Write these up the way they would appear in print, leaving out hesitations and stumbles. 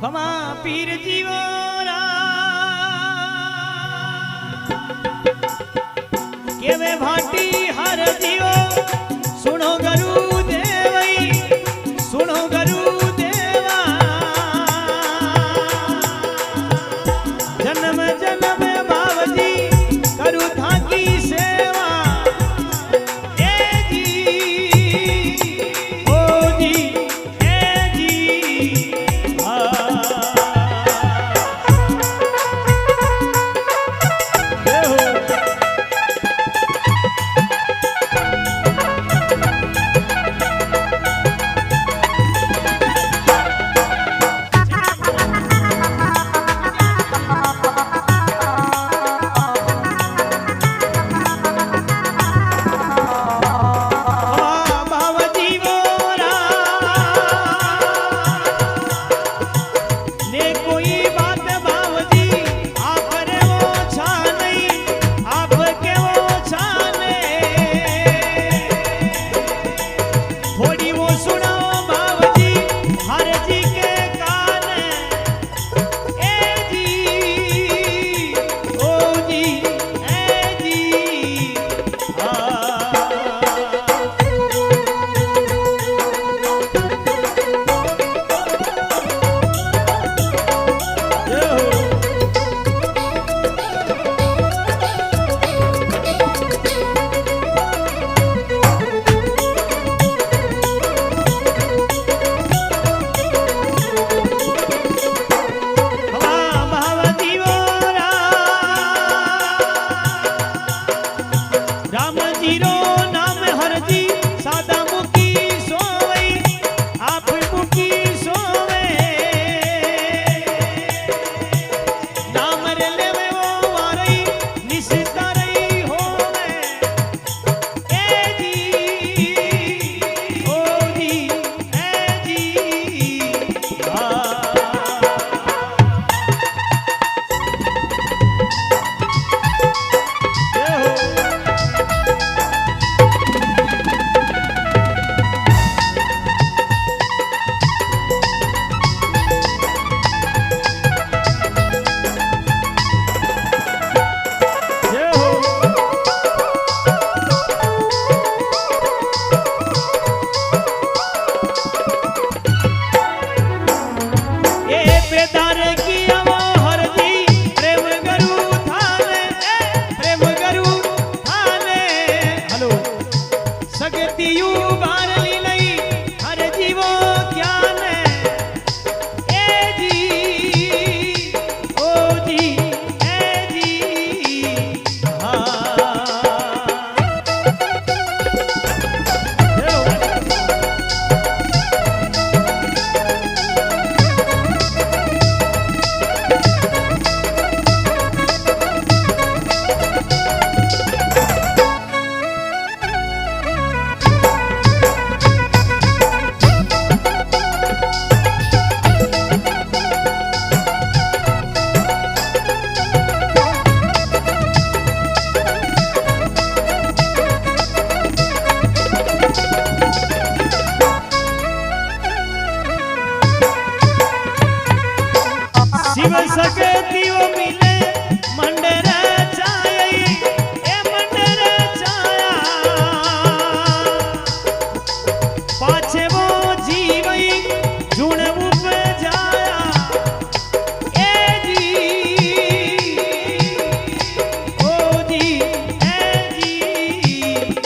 खमा पीर जीवोरा केवे भाटी हर जीवो सुनो गुरु देवई सुनो गुरु देवा जन्म जन्म बावजी करू थाकी सेवा शिव सकती वो मिले मंडरे चाई ए मंडरे चाया पाछे वो जीवई जुण उप जाया ए जी ओ जी ए जी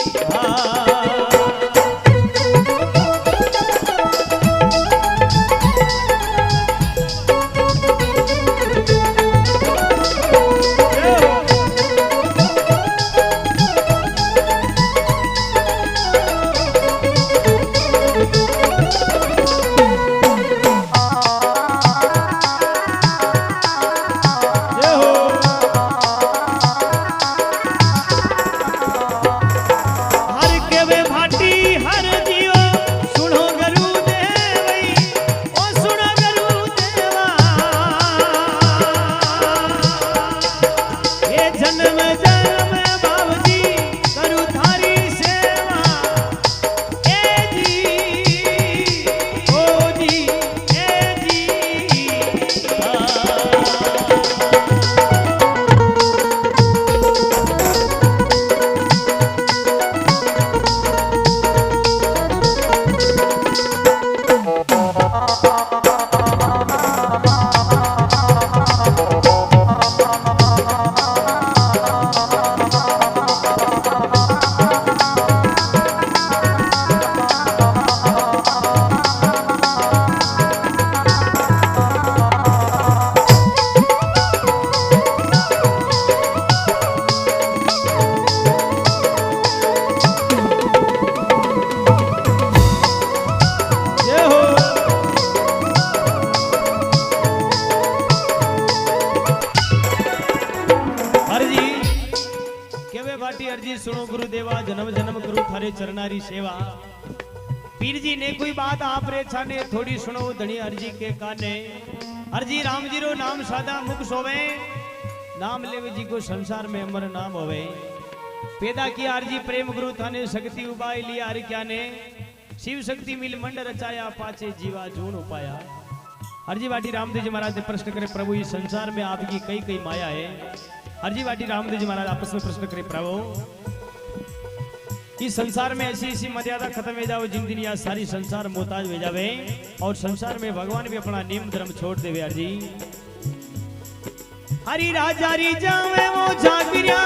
Yeah. थारे चरनारी सेवा। पीर जी ने कोई बात आप रे छाने थोड़ी सुनो धनी अर्जी के काने। अर्जी राम जी रो नाम सादा मुख सोवे, नाम लेवे जी को संसार में अमर नाम होवे। पैदा किया अर्जी प्रेम गुरु थाने शक्ति उबाई लिया हरि क्या ने, शिव शक्ति मिल मंड रचाया पाचे जीवा जून उपाया। अर्जी वाटी रामदेव जी महाराज ने प्रश्न करे प्रभु इस संसार में आपकी कई कई माया है। अर्जी वाटी रामदेव जी महाराज आपस में प्रश्न करे प्रभु इस संसार में ऐसी ऐसी मर्यादा खत्म हो जाओ जिन दिन यह सारी संसार मोहताज हो जावे और संसार में भगवान भी अपना नियम धर्म छोड़ देवे। अर्जी हरी राजा री जावे वो जागरिया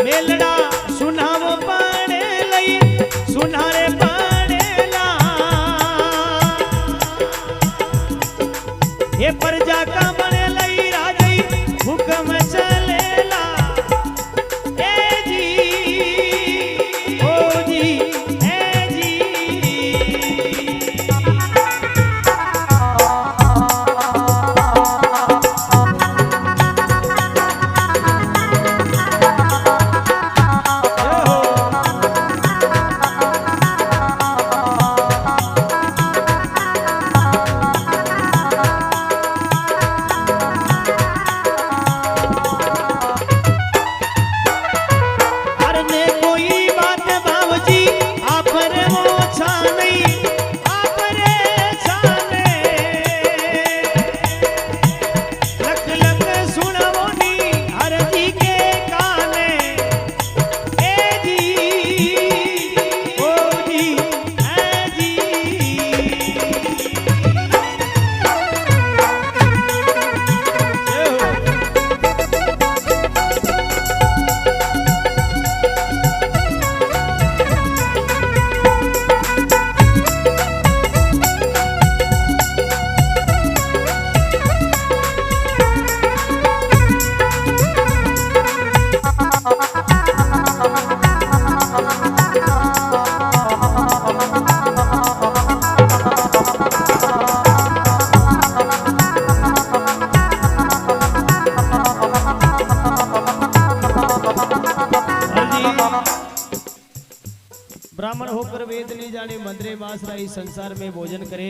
मेलड़ा सुनावो पाड़े लई सुनारे पाड़े ला ये प्रजा का बने लई राजई हुक्म चलेला। ए जी ओ जी ए जी ब्राह्मण होकर वेद नहीं जाने मंदरे मासरा इस संसार में भोजन करे।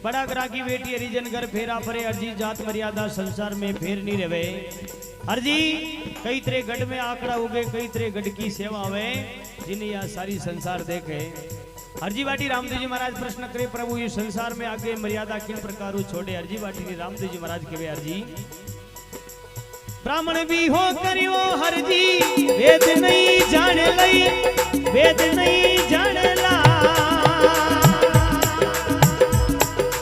बड़ा ग्रा की बेटी हरिजन घर फेरा परे। अर्जी जात मर्यादा संसार में फेर नहीं रहे। अर्जी कई तरह गढ़ में आंकड़ा उगे कई तरह गढ़ की सेवा हुए जिन्हें यह सारी संसार देखे। अर्जी बाटी रामदेव जी महाराज प्रश्न करे प्रभु ये संसार में आगे मर्यादा किन प्रकार छोड़े। अर्जी बाटी रामदेव जी महाराज के अर्जी ब्राह्मण भी हो करियो हरजी वेद नहीं जान लई वेद नहीं जान ला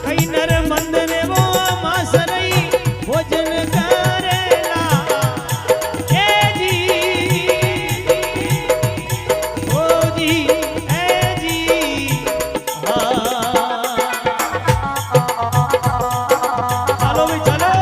कई नर मंद ने वो मास रही भोजन करेला। ए जी ओ जी ए जी चलो भी चलो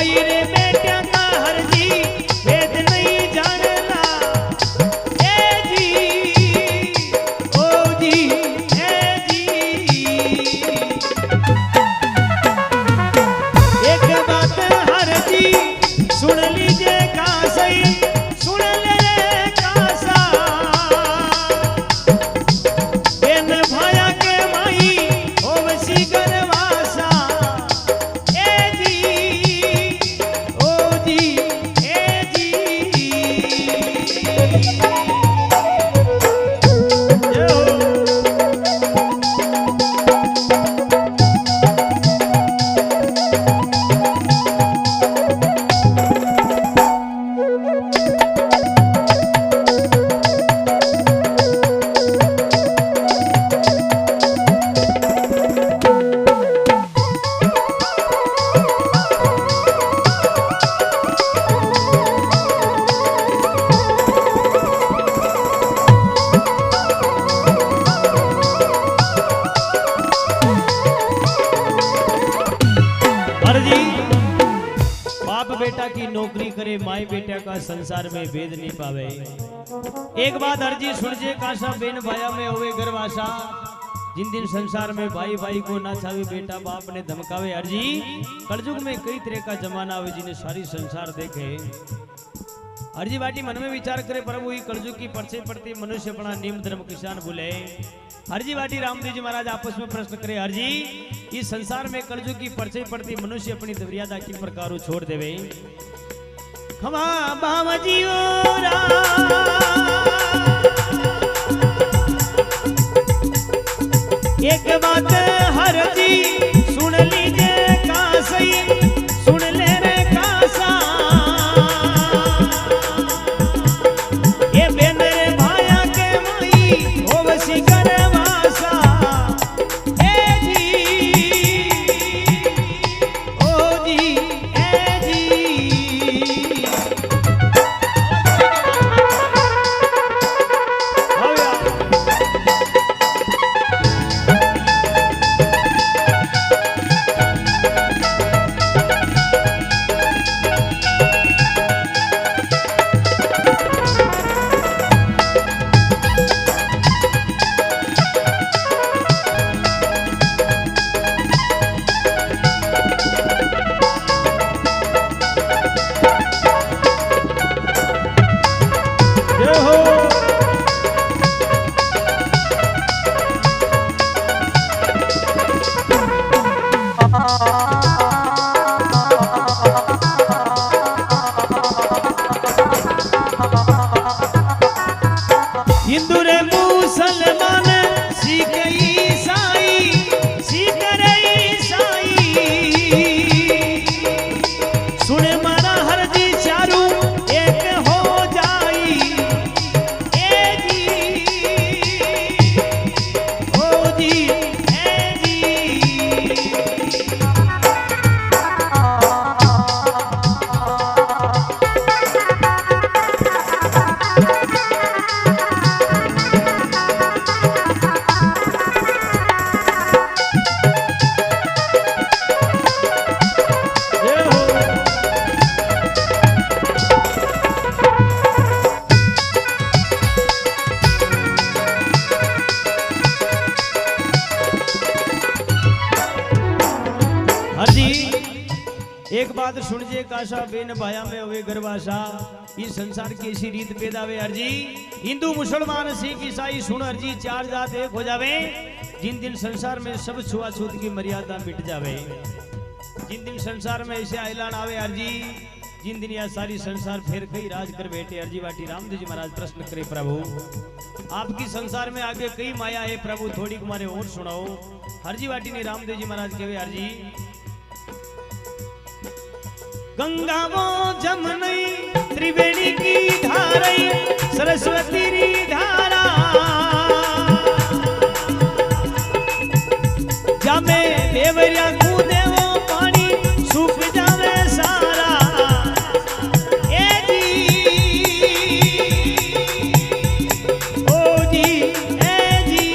माई रे बेटिया का हर जी वेद नहीं जानना ए जी ओ जी ए जी एक बात हर जी सुन लीजिए का सही सुन ले का सा बेन भाया के माई ओवसी गरवासा ए जी ओ जी ए जी जय हो। अर्जी बाप बेटा की नौकरी करे माई बेटा का संसार में भेद नहीं पावे। एक बात अर्जी सुनजे काशा बेन भाया में होवे गर्वासा जिन दिन संसार में भाई भाई को ना चावे बेटा बाप ने धमकावे। अर्जी कलयुग में कई तरह का जमाना आवे जिन्हें सारी संसार देखे। अर्जी बाटी मन में विचार करे प्रभु ही कलयुग की परछाई पड़ती मनुष्य अपना नियम धर्म किसान भूले। हरजी बाटी रामदेव जी महाराज आपस में प्रश्न करे हरजी इस संसार में कलयुग की परछाई पड़ती मनुष्य अपनी मर्यादा किन प्रकार छोड़ देवे। खमा बाम जीओरा एक बात हरजी सुन लीजिए का सही सुन ले रे का सा ये बेन रे भाया के माई ओवसी गरवासा ए जी ओ जी ए जी हिंदू रे मुसलमान सिख ईसाई सिख रे ईसाई सुन मारा हर जी चारू एक हो जाई ए जी ओ जी ए जी एक बात सुनजे काशा बेन भाया में हुए गर्भाशा इस संसार की ऐसी रीत पैदावे अर्जी हिंदू मुसलमान सिख ईसाई सुन अर्जी चार जात एक हो जावे जिन दिन संसार में सब छुआछूत की मर्यादा मिट जावे जिन दिन संसार में ऐसे ऐलान आवे अर्जी जिन दिन यह सारी संसार फिर कई राज कर बैठे अर्जी बाटी रामदेव जी महाराज प्रश्न करे प्रभु आपकी संसार में आगे कई माया है प्रभु थोड़ी कुमारे और सुनाओ। हरजी बाटी ने रामदेव जी महाराज कहे अर्जी गंगा वो जमुनई त्रिवेणी की धारई सरस्वती री धारा जामे देवरिया कूदे वो पानी सूख जावे सारा ए जी ओ जी ए जी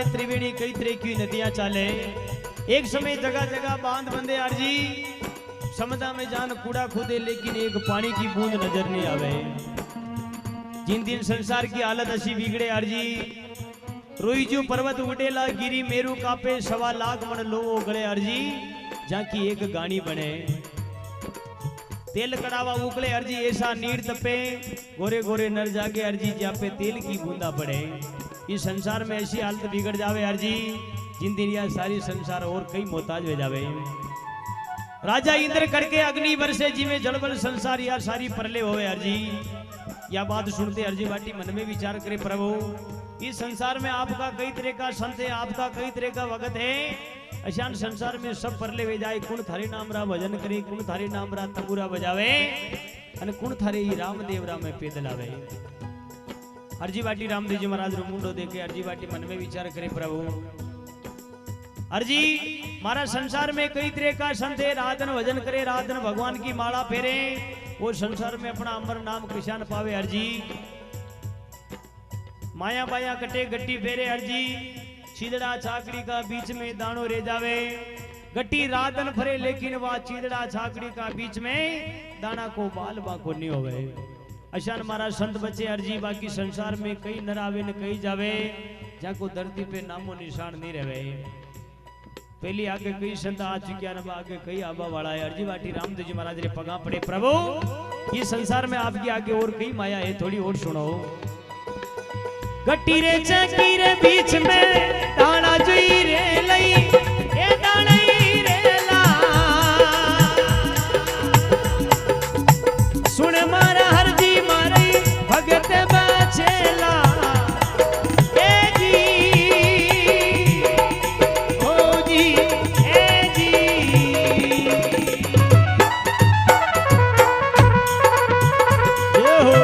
में त्रिवेणी कई तरह की नदियां चाले। एक समय जगह जगह बांध बंदे अर्जी, समुद्र में जान कूड़ा खुदे, लेकिन एक पानी की बूंद नजर नहीं आवे। जिन दिन संसार की हालत असी बिगड़े अर्जी, रोईजू पर्वत उड़ेला, गिरी मेरू कापे, 1.25 लाख मन लोगो गड़े अर्जी, जाकी एक गानी बने। तेल कड़ावा उकले अर्जी, ऐसा नीर तपे, गोरे गोरे नर जागे अर्जी, जहाँ पे तेल की बूंदा पड़े। इस संसार में ऐसी हालत बिगड़ जावे अर्जी, जिन दिन यह सारी संसार और कई मोहताज हो जावे। राजा इंद्र करके अग्नि बरसे, जिमे जलबल संसार या सारी परले होवे अर्जी। या बात सुनते अर्जी बाटी मन में विचार करे, प्रभु इस संसार में आपका कई तरह का संत है, आपका कई तरह का भगत है। अशान संसार में सब परले वे जाए, कुण थारे नाम रा भजन करे, कुण थारे नाम रा तंबूरा बजावे, अने कुण थारे ही रामदेव रा में पैदल आवे। अर्जी बाटी रामदेव जी महाराज रो मुंडो देखे अर्जी बाटी मन में विचार करे, प्रभु अर्जी मारा संसार में कई तरह का संत है, रात दिन भजन करे, रात दिन भगवान की माला फेरे, वो संसार में अपना अमर नाम किसान पावे अर्जी। माया बाया कटे गट्टी फेरे अर्जी, चीदड़ा छाकड़ी का बीच में दानो रे जावे। गट्टी रातन फरे, लेकिन वह चीदड़ा छाकड़ी का बीच में दाना को बाल बाको नहीं होवे। अशान मारा संत बचे अर्जी, बाकी संसार में कई नरावे न कई जावे, जाको धरती पे नामो निशान नहीं रहे। पहली आगे कई संत आ चुकिया न आगे कई आबा वाला है अर्जी बाटी रामदेव जी महाराज रे पगा पड़े, प्रभु इस संसार में आपकी आगे और कई माया है, थोड़ी और सुनो। गट्टी रे चकी रे बीच में दाना जुई रे लई, ए दाना रे ला, सुन मारा हरजी मारे भगत बचेला, ए जी ओ जी ए जी। जय हो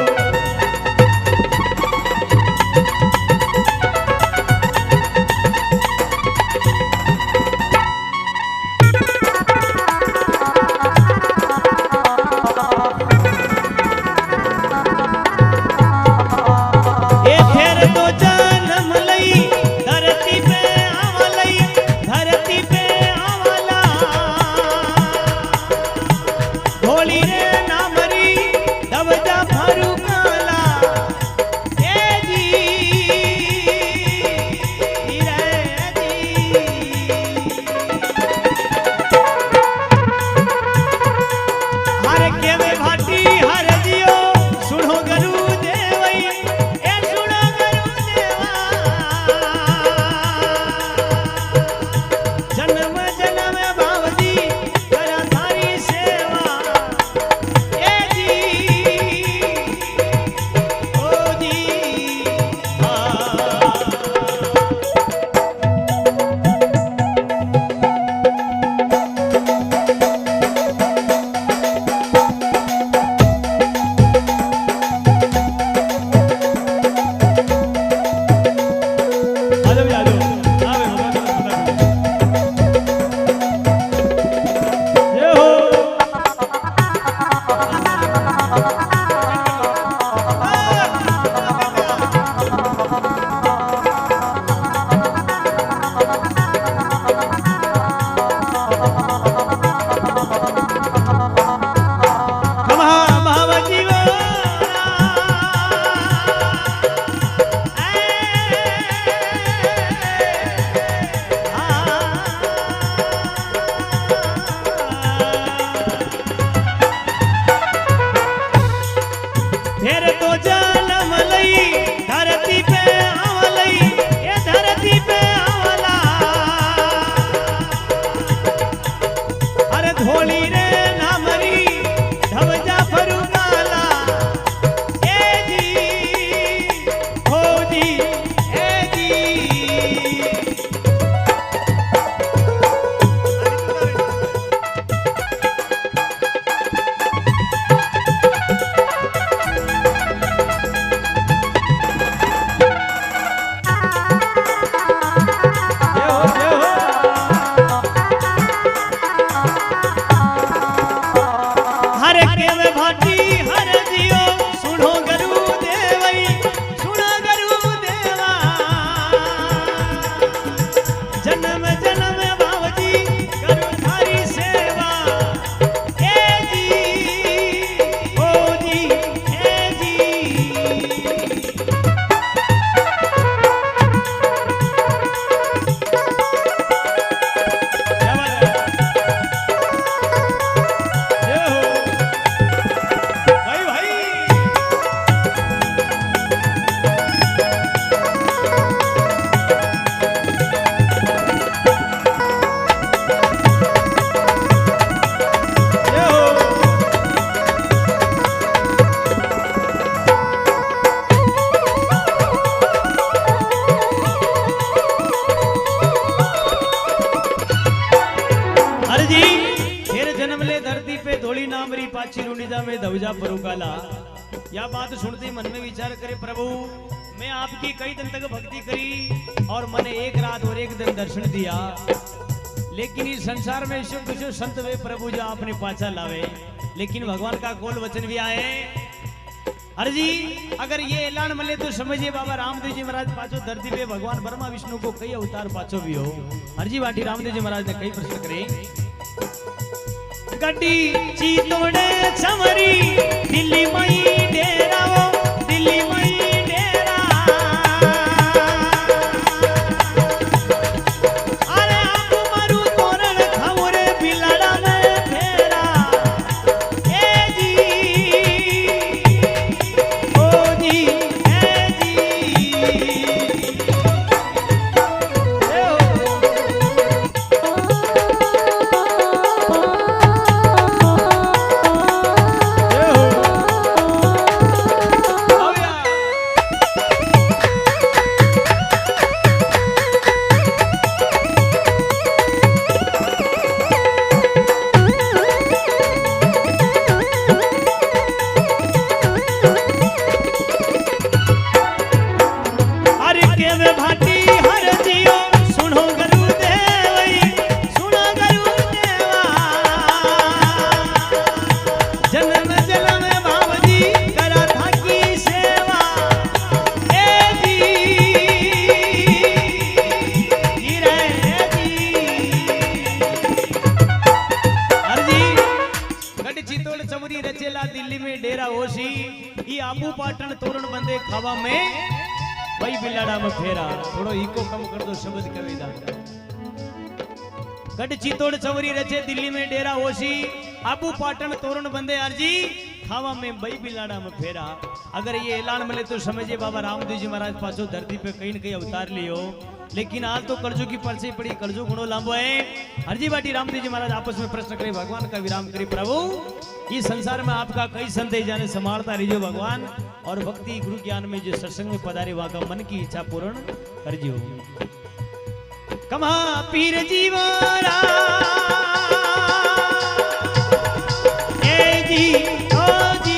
सिरुनिजा में धवजा परुकाला। यह बात सुनते ही मन में विचार करे, प्रभु मैं आपकी कई दिन तक भक्ति करी और मैंने एक रात और एक दिन दर्शन दिया, लेकिन इस संसार में कुछ संत वे प्रभु जो आपने पाछा लावे, लेकिन भगवान का कोल वचन भी आए। अर्जी अगर ये ऐलान मिले तो समझिए बाबा रामदेव जी महाराज पाछो धरती पे भगवान ब्रह्मा विष्णु को कई अवतार पाछो भी हो। अर्जी बाटी रामदेव जी महाराज ने कई प्रश्न करे। गड्डी चीतोड़े चमरी दिल्ली मई डेरा वो दिल्ली मई डेरा, अरे आप मरु तोरण खवरे बिलाड़ा में फेरा, ए जी ओ जी ए जी ए हो। दिल्ली में डेरा होशी ई आबू पाटन तोरण बंदे खावा में भाई बिलाड़ा में फेरा। थोड़ो इको कम कर दो शब्द कविता। गढ़ चितौड़ चवरी रचे दिल्ली में डेरा होशी आबू पाटन तोरण बंदे अर्जी खावा में बई बिलाड़ा में फेरा। अगर ये ऐलान मिले तो समझिए बाबा रामदेव जी महाराज पाछो धरती पे कहीं न कहीं अवतार लियो, लेकिन आज तो कर्जों की पर्ची पड़ी, कर्जों गुणो लांबो है। हरजी बाटी रामदेव जी महाराज आपस में प्रश्न करे, भगवान का विराम करे, प्रभु इस संसार में आपका कई संत जाने संभालता रहियो भगवान, और भक्ति गुरु ज्ञान में जो सत्संग में पधारे वहां का मन की इच्छा पूर्ण करजियो। कमा पीर जीवारा ए जी ओ जी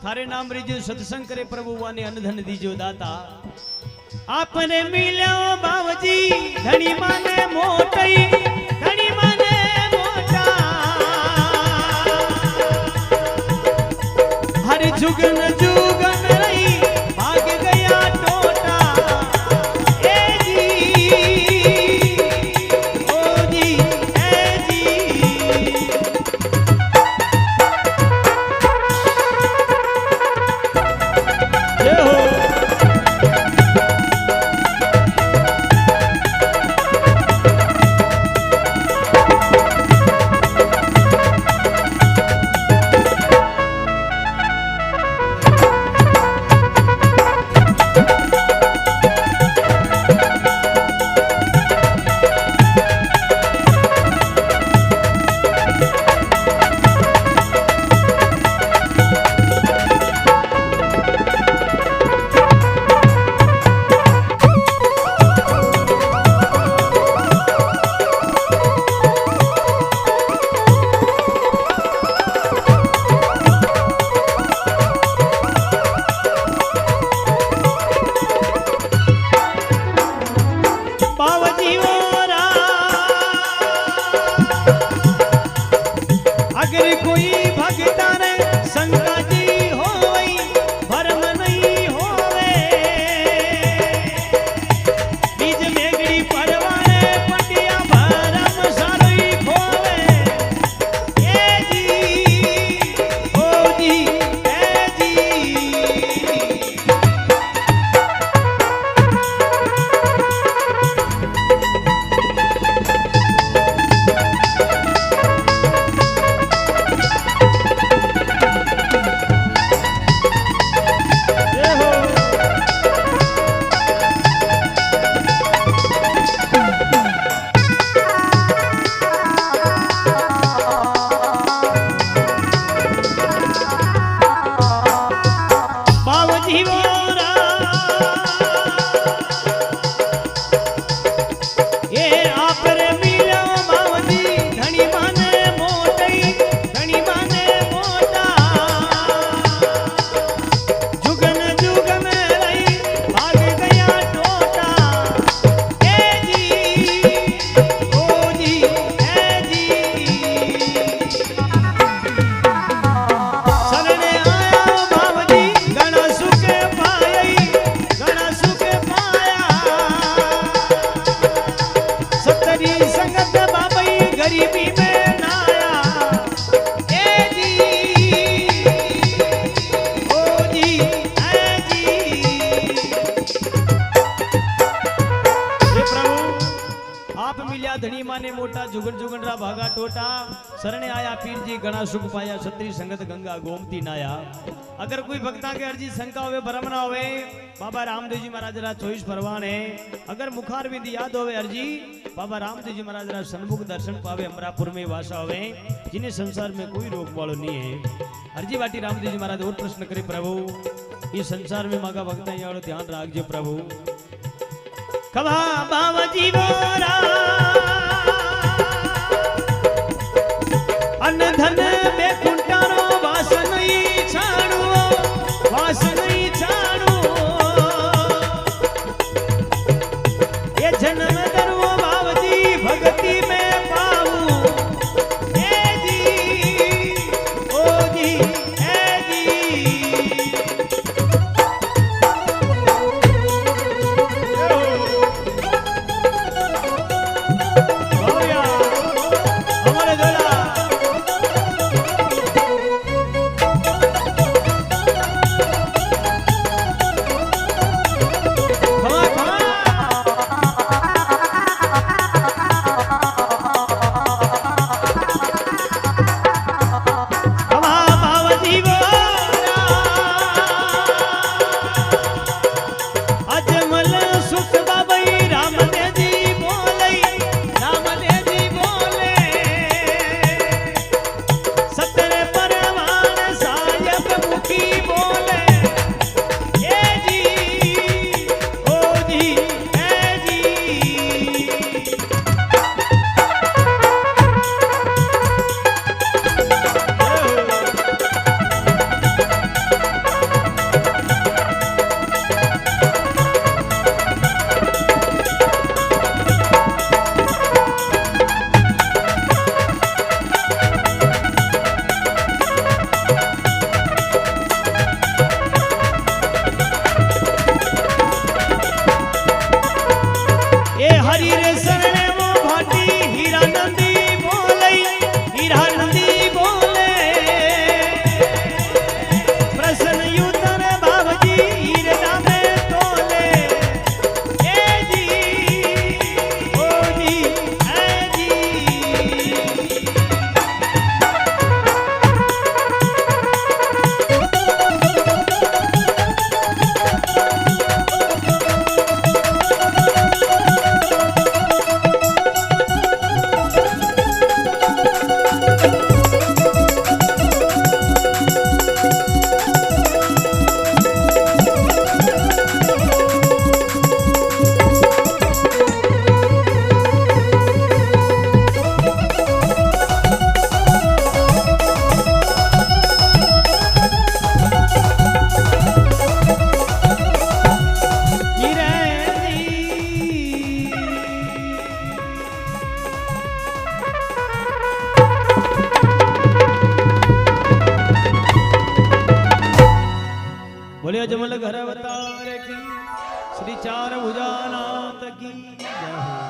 थारे नाम रिजो सत्संग करे प्रभु वाने अनधन दीजो दाता। आपने मिलो बावजी धनी माने मोटई धनी माने मोटा, हर जुगन जुगन रही भाग गया टोटा। ए जी ओ जी ए जी बिल्या धनी माने मोटा जुगन जुगन रा भागा टोटा शरणे आया पीर जी गणा सुख पाया छत्री संगत गंगा गोमती नाया। अगर कोई भक्ता के अर्जी शंका होवे भरम ना होवे बाबा रामदेव जी महाराज रा 24 परवान है। अगर मुखार विधि याद होवे अर्जी बाबा रामदेव जी महाराज रा सन्मुख दर्शन पावे अमरापुर में वासा होवे जिन्हें संसार में कोई रोक वालो नहीं है। अर्जी बाटी रामदेव जी महाराज और प्रश्न करे प्रभु इस संसार में मागा भक्ता यारो ध्यान राखजो प्रभु। कभा बाबा जी मोरा अन्न धन में कुंटारो वासन ही छाणो वासन ही छाणो ये जन्म दरवो बाबजी भक्ति में पाऊं ए जी ओ जी ए जी बोलिए जमल घर अवतार की श्री चार भुजानाथ की जय।